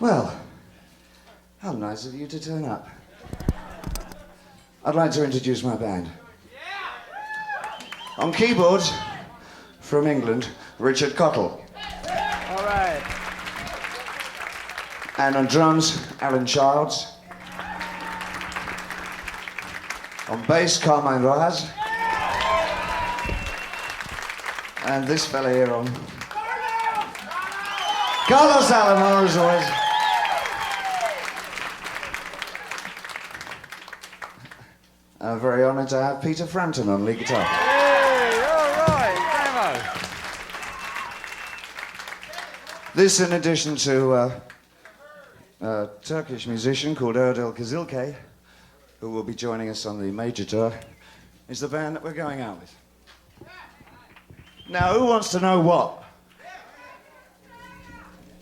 Well, how nice of you to turn up. I'd like to introduce my band. On keyboards, from England, Richard Cottle. All right. And on drums, Alan Childs. On bass, Carmine Rojas. And this fella here on... Carlos Alomar, as always. I'm very honoured to have Peter Frampton on lead guitar. Hey, all right, Bravo. This, in addition to a Turkish musician called Erdal Kazilke, who will be joining us on the major tour, is the band that we're going out with. Now, who wants to know what?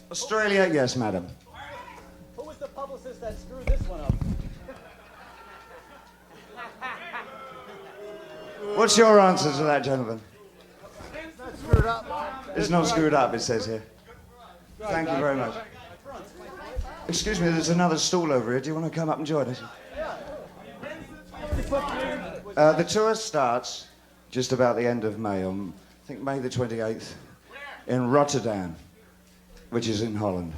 Australia, yes, madam. Who was the publicist that screwed this one up? What's your answer to that, gentleman? It's not screwed up. It's not screwed up, it says here. Thank you very much. Excuse me, there's another stool over here. Do you want to come up and join us? The tour starts just about the end of May, on, I think, May the 28th, in Rotterdam, which is in Holland.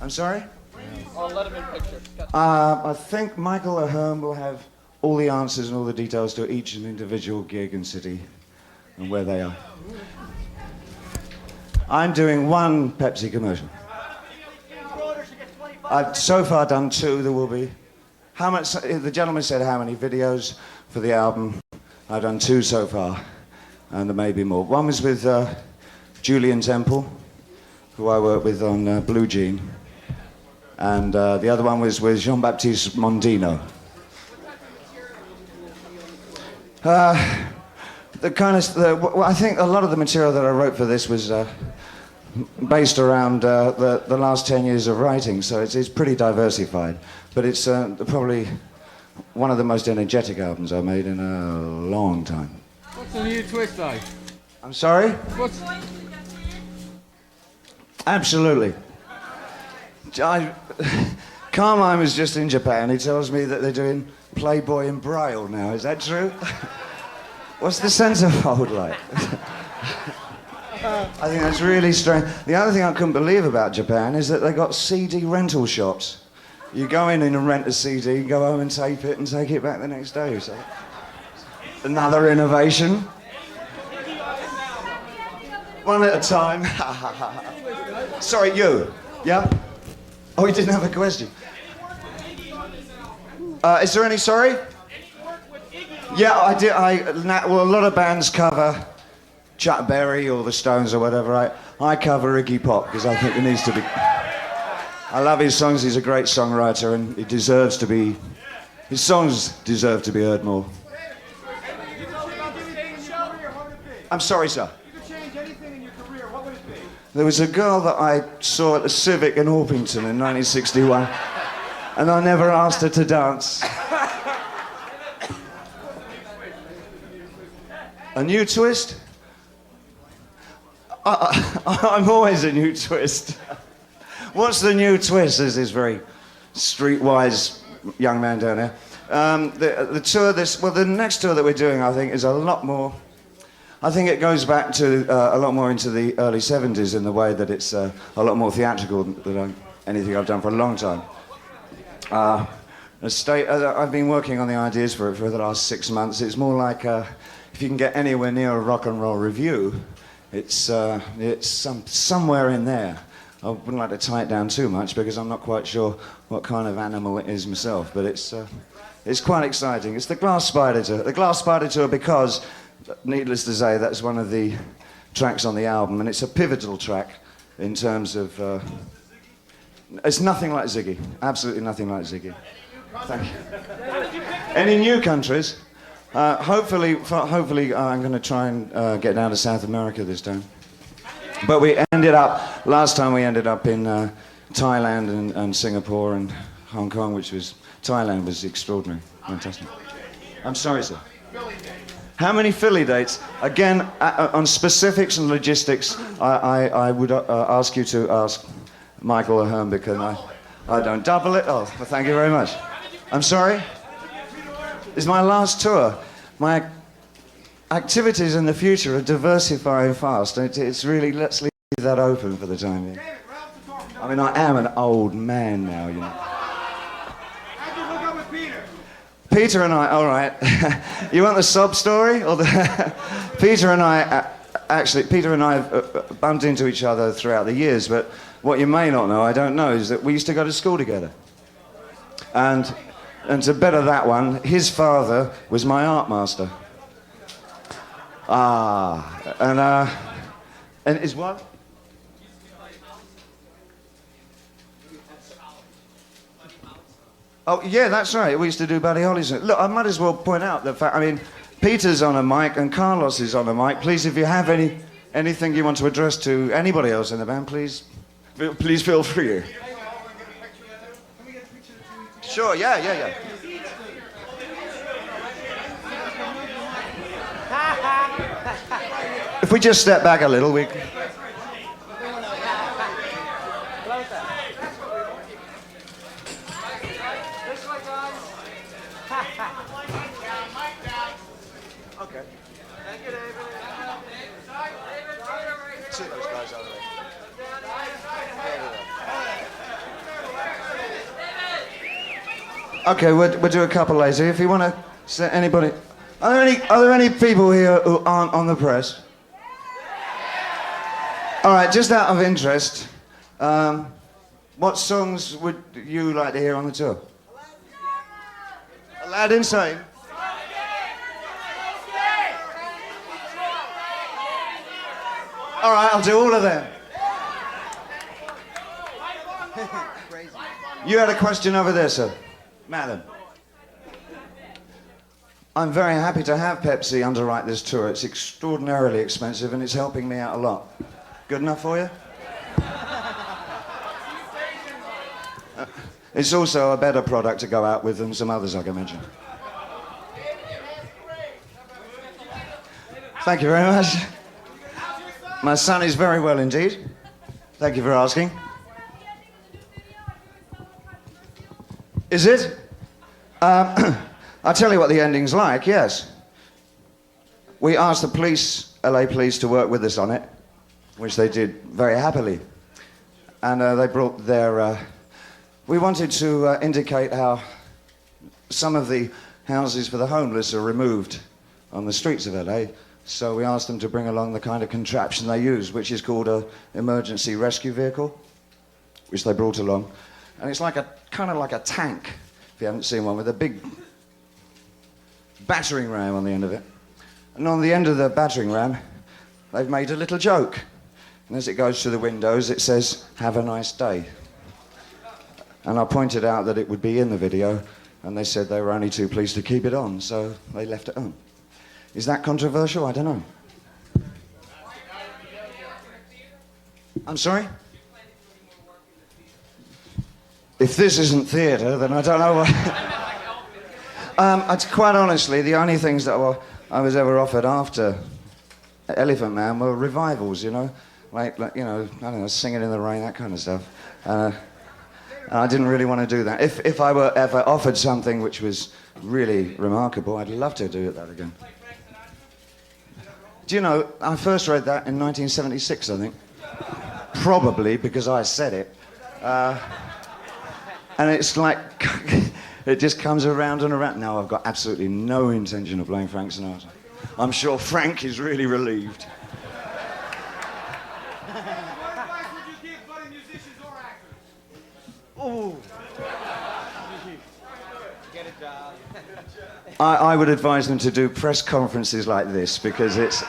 I'm sorry? I'll let him in picture. I think Michael Ahern will have all the answers and all the details to each individual gig and city and where they are. I'm doing one Pepsi commercial. I've so far done two. There will be. How much? The gentleman said how many videos for the album. I've done two so far, and there may be more. One was with Julian Temple, who I work with on Blue Jean, and the other one was with Jean-Baptiste Mondino. I think a lot of the material that I wrote for this was based around the last 10 years of writing, so it's pretty diversified. But it's probably one of the most energetic albums I've made in a long time. What's the new twist like? I'm sorry? What's... Absolutely. Carmine was just in Japan. He tells me that they're doing Playboy in Braille now. Is that true? What's the centerfold like? I think that's really strange. The other thing I couldn't believe about Japan is that they got CD rental shops. You go in and rent a CD, go home and tape it and take it back the next day. So another innovation. One at a time. Sorry, you. Yeah? Oh, he didn't have a question. Is there any, sorry? Yeah, I did. Well, a lot of bands cover Chuck Berry or the Stones or whatever. I cover Iggy Pop because I think it needs to be. I love his songs. He's a great songwriter, and he deserves to be. His songs deserve to be heard more. I'm sorry, sir. You could change anything in your career, what would it be? There was a girl that I saw at the Civic in Orpington in 1961, and I never asked her to dance. A new twist? I'm always a new twist. What's the new twist? There's this very streetwise young man down there. The tour, the next tour that we're doing, I think, is a lot more. I think it goes back to a lot more into the early 70s in the way that it's a lot more theatrical than anything I've done for a long time. I've been working on the ideas for it for the last 6 months. It's more like if you can get anywhere near a rock and roll review, it's somewhere in there. I wouldn't like to tie it down too much because I'm not quite sure what kind of animal it is myself, but it's quite exciting. It's the Glass Spider Tour. The Glass Spider Tour because, needless to say, that's one of the tracks on the album, and it's a pivotal track in terms of... it's nothing like Ziggy. Absolutely nothing like Ziggy. Thank you. Any new countries? Hopefully, I'm going to try and get down to South America this time. But last time we ended up in Thailand and Singapore and Hong Kong, Thailand was extraordinary, fantastic. I'm sorry, sir. How many Philly dates? Again, on specifics and logistics, I would ask you to ask Michael Ahern, because I don't double it. Oh, well, thank you very much. I'm sorry? It's my last tour. My activities in the future are diversifying fast. It's really, let's leave that open for the time being. I mean, I am an old man now, you know. How'd you hook up with Peter? Peter and I, all right. You want the sob story? Or the Peter and I have bumped into each other throughout the years, but what you may not know, I don't know, is that we used to go to school together. And to better that one, his father was my art master. And his what? Oh, yeah, that's right. We used to do Buddy Holly's. Look, I might as well point out the fact, I mean, Peter's on a mic and Carlos is on a mic. Please, if you have anything you want to address to anybody else in the band, please feel free. Sure, yeah. If we just step back a little, we... Okay. Thank you, David. See those guys over there. Okay, we'll do a couple later. If you want to set anybody... Are there any people here who aren't on the press? All right, just out of interest, what songs would you like to hear on the tour? Aladdin, same. All right, I'll do all of them. You had a question over there, sir. Madam. I'm very happy to have Pepsi underwrite this tour. It's extraordinarily expensive and it's helping me out a lot. Good enough for you? It's also a better product to go out with than some others I can mention. Thank you very much. My son is very well indeed. Thank you for asking. Is it? I'll tell you what the ending's like, yes. We asked the police, LA police, to work with us on it, which they did very happily. And they brought their... we wanted to indicate how some of the houses for the homeless are removed on the streets of LA. So we asked them to bring along the kind of contraption they use, which is called an emergency rescue vehicle, which they brought along. And it's like kind of like a tank, if you haven't seen one, with a big battering ram on the end of it. And on the end of the battering ram, they've made a little joke. And as it goes through the windows, it says, "Have a nice day." And I pointed out that it would be in the video, and they said they were only too pleased to keep it on, so they left it on. Is that controversial? I don't know. I'm sorry? If this isn't theatre, then I don't know what... quite honestly, the only things that I was ever offered after Elephant Man were revivals, you know? Like, you know, I don't know, Singing in the Rain, that kind of stuff. And I didn't really want to do that. If I were ever offered something which was really remarkable, I'd love to do that again. Do you know, I first read that in 1976, I think. Probably because I said it. And it's like, it just comes around and around. Now I've got absolutely no intention of playing Frank Sinatra. I'm sure Frank is really relieved. What advice would you give budding musicians or actors? Ooh. Get a job. I would advise them to do press conferences like this because it's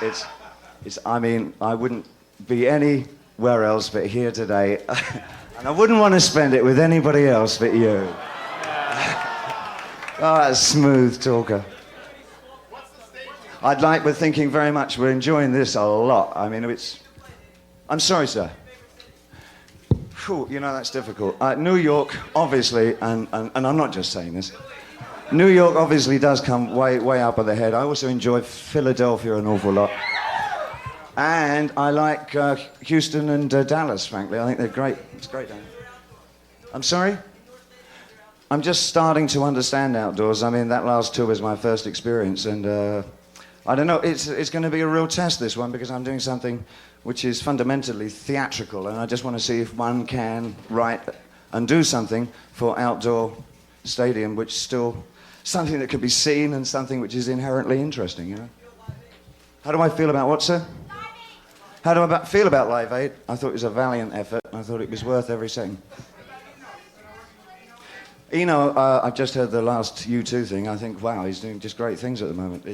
I mean, I wouldn't be anywhere else but here today. And I wouldn't want to spend it with anybody else but you. Oh, that's smooth talker. We're thinking very much, we're enjoying this a lot. I mean, I'm sorry, sir. Whew, you know, that's difficult. New York, obviously, and I'm not just saying this. New York obviously does come way up at the head. I also enjoy Philadelphia an awful lot. And I like Houston and Dallas, frankly. I think they're great. It's great down there. I'm sorry? I'm just starting to understand outdoors. I mean, that last tour was my first experience, and I don't know, it's going to be a real test, this one, because I'm doing something which is fundamentally theatrical, and I just want to see if one can write and do something for outdoor stadium, which is still something that can be seen and something which is inherently interesting, you know? How do I feel about what, sir? How do I feel about Live Aid? I thought it was a valiant effort. I thought it was worth every second. Eno, I've just heard the last U2 thing. I think, wow, he's doing just great things at the moment.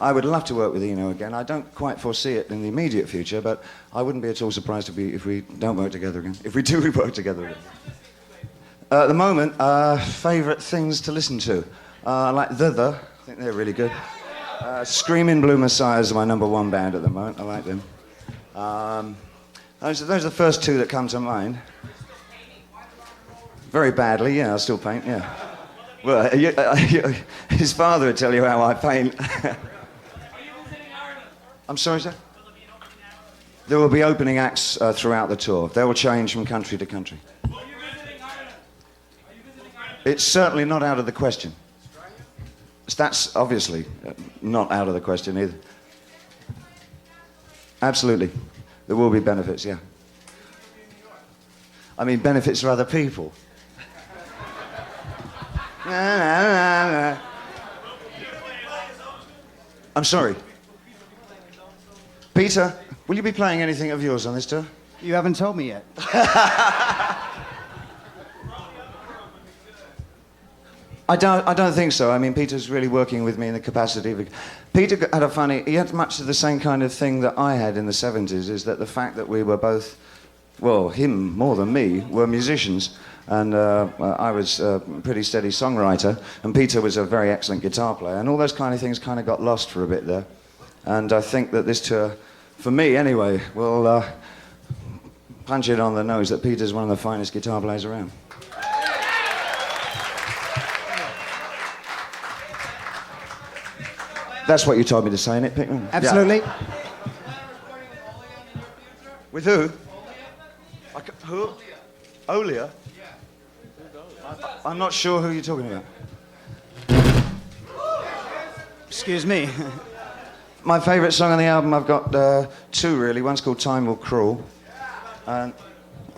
I would love to work with Eno again. I don't quite foresee it in the immediate future, but I wouldn't be at all surprised if we don't work together again. If we do, we work together again. At the moment, favourite things to listen to. I like The. I think they're really good. Screaming Blue Messiahs are my #1 band at the moment. I like them. Those are the first two that come to mind. Very badly, yeah, I still paint, yeah. Well, his father would tell you how I paint. I'm sorry, sir? There will be opening acts throughout the tour. They will change from country to country. It's certainly not out of the question. That's obviously not out of the question either. Absolutely. There will be benefits, yeah. I mean, benefits for other people. I'm sorry. Peter, will you be playing anything of yours on this tour? You haven't told me yet. I don't think so. I mean, Peter's really working with me in the capacity of... Peter he had much of the same kind of thing that I had in the 70s, is that the fact that we were both, well, him more than me, were musicians, and I was a pretty steady songwriter, and Peter was a very excellent guitar player, and all those kind of things kind of got lost for a bit there. And I think that this tour, for me anyway, will punch it on the nose that Peter's one of the finest guitar players around. That's what you told me to say, innit, Pickman? Absolutely. Yeah. With who? Who? Olia? I'm not sure who you're talking about. Excuse me. My favourite song on the album, I've got two really. One's called Time Will Crawl. And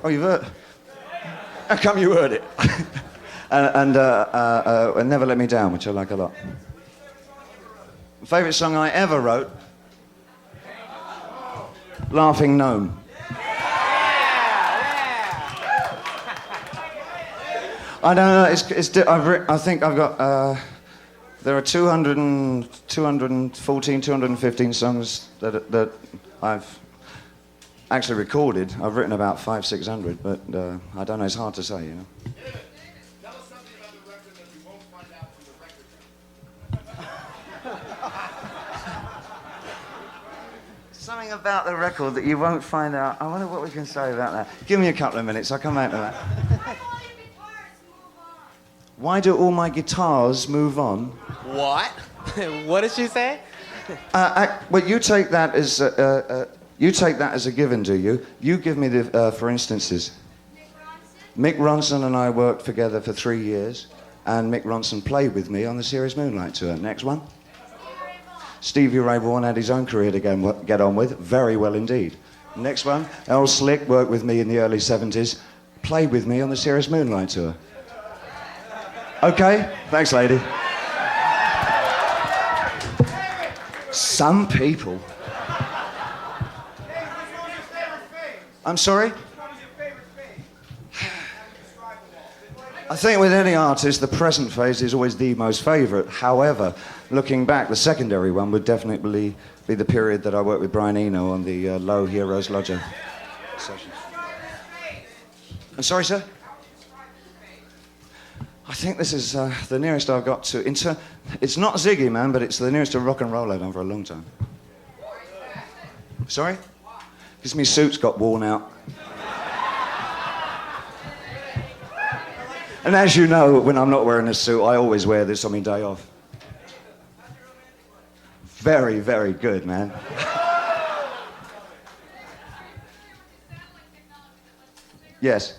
oh, you've heard? How come you heard it? and Never Let Me Down, which I like a lot. Favourite song I ever wrote? Laughing Gnome. I don't know. I think I've got. There are 215 songs that I've actually recorded. I've written about 500-600, but I don't know. It's hard to say, you know. Tell us something about the record that you won't find out from the record company. Something about the record that you won't find out. I wonder what we can say about that. Give me a couple of minutes. I'll come back to that. Why do all my guitars move on? What? What did she say? Well, you take that as a given, do you? You give me the for instances. Mick Ronson and I worked together for 3 years, and Mick Ronson played with me on the Serious Moonlight tour. Next one. Stevie Ray Vaughan had his own career to get on with, very well indeed. Next one. Earl Slick worked with me in the early 70s, played with me on the Serious Moonlight tour. Okay, thanks, lady. Some people. I'm sorry? I think with any artist, the present phase is always the most favourite. However, looking back, the secondary one would definitely be the period that I worked with Brian Eno on the Low Heroes Lodger session. I'm sorry, sir? I think this is the nearest I've got to... it's not Ziggy, man, but it's the nearest to rock and roll I've done for a long time. Sorry? Because my suit's got worn out. And as you know, when I'm not wearing a suit, I always wear this on my day off. Very, very good, man. Yes.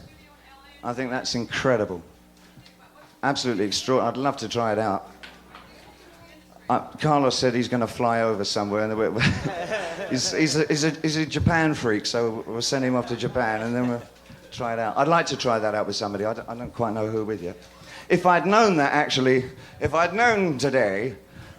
I think that's incredible. Absolutely extraordinary. I'd love to try it out. Carlos said he's going to fly over somewhere, and he's a Japan freak, so we'll send him off to Japan, and then we'll try it out. I'd like to try that out with somebody. I don't quite know who with yet. If I'd known that, actually, if I'd known today,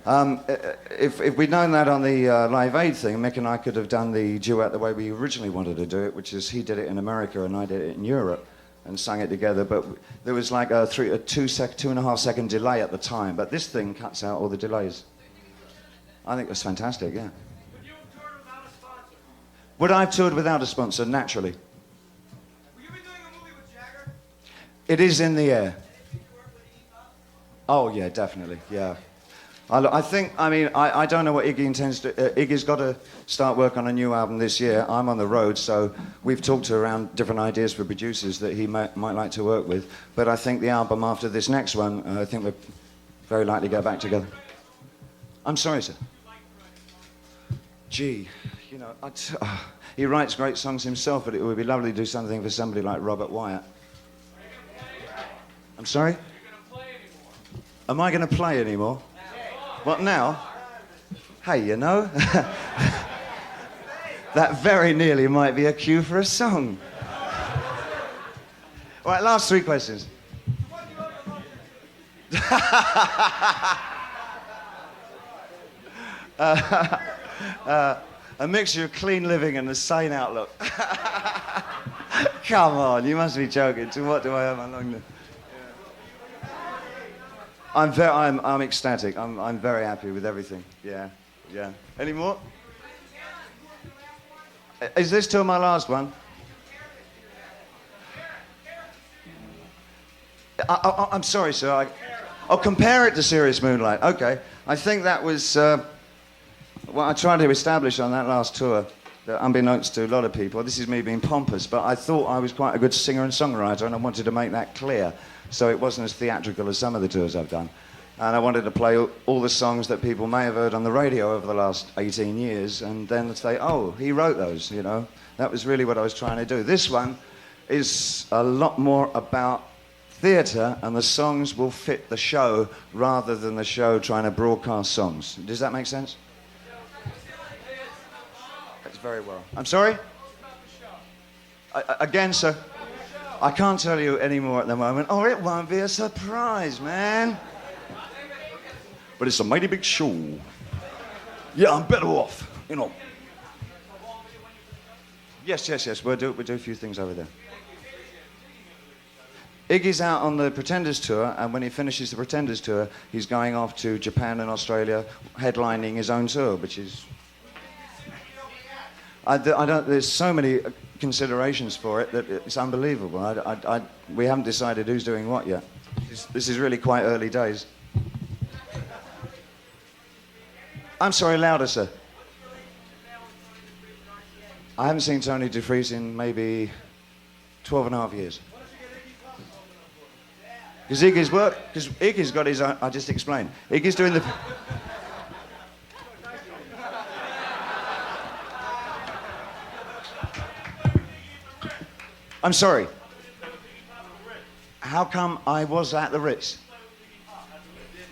if we'd known that on the Live Aid thing, Mick and I could have done the duet the way we originally wanted to do it, which is he did it in America and I did it in Europe and sang it together, but there was like a 2.5 second delay at the time, but this thing cuts out all the delays. I think it was fantastic, yeah. Would you have toured without a sponsor? Would I have toured without a sponsor? Naturally. Will you be doing a movie with Jagger? It is in the air. Oh, yeah, definitely, yeah. I think, I don't know what Iggy intends to... Iggy's got to start work on a new album this year. I'm on the road, so we've talked around different ideas for producers that he might like to work with. But I think the album after this next one, I think we're very likely to go back together. I'm sorry, sir. Gee, you know, he writes great songs himself, but it would be lovely to do something for somebody like Robert Wyatt. I'm sorry? Am I going to play anymore? What now? Hey, you know, that very nearly might be a cue for a song. All right, last 3 questions. A mixture of clean living and a sane outlook. Come on, you must be joking. To what do I have along there? I'm ecstatic. I'm very happy with everything. Yeah. Any more? Is this till my last one? I'm sorry, sir. Compare it to Serious Moonlight. Okay. I think that was what I tried to establish on that last tour. That unbeknownst to a lot of people, this is me being pompous, but I thought I was quite a good singer and songwriter, and I wanted to make that clear. So it wasn't as theatrical as some of the tours I've done. And I wanted to play all the songs that people may have heard on the radio over the last 18 years, and then say, oh, he wrote those, you know. That was really what I was trying to do. This one is a lot more about theatre, and the songs will fit the show rather than the show trying to broadcast songs. Does that make sense? That's very well. I'm sorry? Again, sir? I can't tell you any more at the moment, or it won't be a surprise, man. But it's a mighty big show. Yeah, I'm better off, you know. Yes. We'll do a few things over there. Iggy's out on the Pretenders tour, and when he finishes the Pretenders tour, he's going off to Japan and Australia, headlining his own tour, which is... there's so many considerations for it that it's unbelievable. We haven't decided who's doing what yet. This is really quite early days. I'm sorry, louder, sir. I haven't seen Tony DeFries in maybe 12 and a half years. Because Iggy's got his own, I just explained. Iggy's doing the... I'm sorry. How come I was at the Ritz?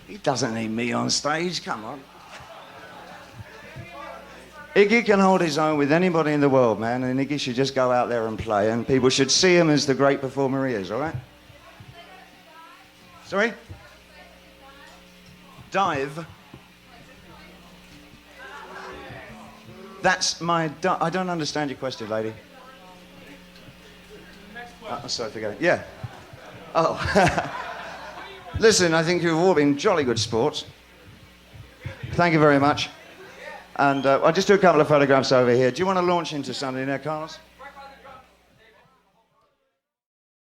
He doesn't need me on stage, come on. Iggy can hold his own with anybody in the world, man, and Iggy should just go out there and play, and people should see him as the great performer he is, all right? Sorry? Dive? That's my... I don't understand your question, lady. Sorry, forget it. Yeah. Oh. Listen, I think you've all been jolly good sports. Thank you very much. And I'll just do a couple of photographs over here. Do you want to launch into something there, Carlos?